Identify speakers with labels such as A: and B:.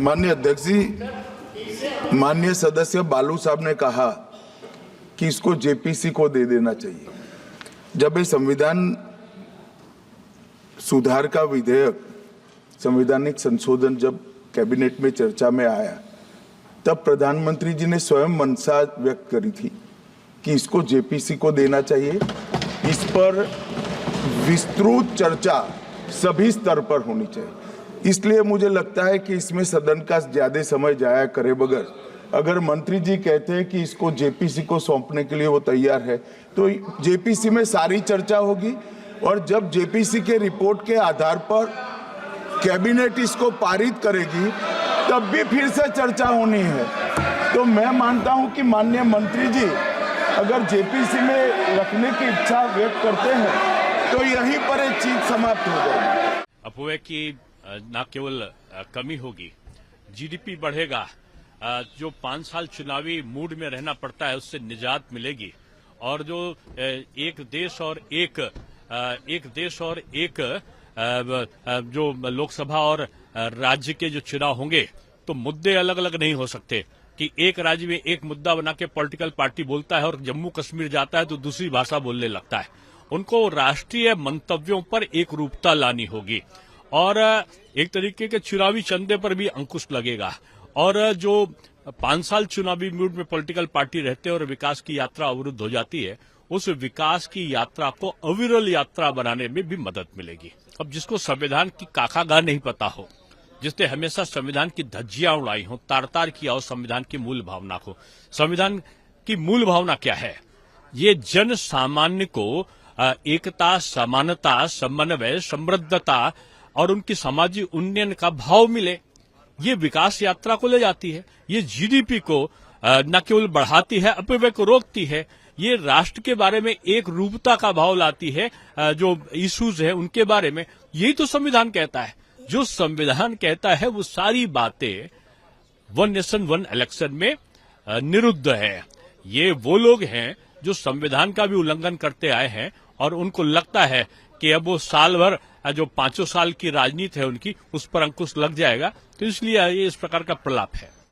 A: माननीय अध्यक्ष जी, माननीय सदस्य बालू साहब ने कहा कि इसको जेपीसी को दे देना चाहिए। जब ये संविधान सुधार का विधेयक, संवैधानिक संशोधन जब कैबिनेट में चर्चा में आया, तब प्रधानमंत्री जी ने स्वयं मंशा व्यक्त करी थी कि इसको जेपीसी को देना चाहिए। इस पर विस्तृत चर्चा सभी स्तर पर होनी चाहिए। इसलिए मुझे लगता है कि इसमें सदन का ज्यादा समय जाया करे बगैर, अगर मंत्री जी कहते हैं कि इसको जेपीसी को सौंपने के लिए वो तैयार है, तो जेपीसी में सारी चर्चा होगी और जब जेपीसी के रिपोर्ट के आधार पर कैबिनेट इसको पारित करेगी तब भी फिर से चर्चा होनी है। तो मैं मानता हूं कि माननीय मंत्री जी अगर जेपीसी में रखने की इच्छा व्यक्त करते हैं तो यहीं पर एक चीज समाप्त हो जाएगी।
B: अफवाह की न केवल कमी होगी, जीडीपी बढ़ेगा, जो 5 साल चुनावी मूड में रहना पड़ता है उससे निजात मिलेगी और जो एक देश और एक जो लोकसभा और राज्य के जो चुनाव होंगे तो मुद्दे अलग अलग नहीं हो सकते कि एक राज्य में एक मुद्दा बना के पॉलिटिकल पार्टी बोलता है और जम्मू कश्मीर जाता है तो दूसरी भाषा बोलने लगता है। उनको राष्ट्रीय मंतव्यों पर एक रूपता लानी होगी और एक तरीके के चुनावी चंदे पर भी अंकुश लगेगा और जो 5 साल चुनावी मूड में पॉलिटिकल पार्टी रहते हैं और विकास की यात्रा अवरुद्ध हो जाती है, उस विकास की यात्रा को अविरल यात्रा बनाने में भी मदद मिलेगी। अब जिसको संविधान की काकागाह नहीं पता हो, जिसने हमेशा संविधान की धज्जियां उड़ाई हो, तार किया हो संविधान की मूल भावना को, संविधान की मूल भावना क्या है? ये जन सामान्य को एकता, समानता, समन्वय, समृद्धता और उनकी सामाजिक उन्नयन का भाव मिले, ये विकास यात्रा को ले जाती है। ये जीडीपी को न केवल बढ़ाती है, अपव्यय को रोकती है, ये राष्ट्र के बारे में एक रूपता का भाव लाती है, जो इश्यूज है उनके बारे में। यही तो संविधान कहता है। जो संविधान कहता है वो सारी बातें वन नेशन वन इलेक्शन में निरुद्ध है। ये वो लोग हैं जो संविधान का भी उल्लंघन करते आए हैं और उनको लगता है कि अब वो साल भर जो 5 साल की राजनीति है उनकी, उस पर अंकुश लग जाएगा, तो इसलिए ये इस प्रकार का प्रलाप है।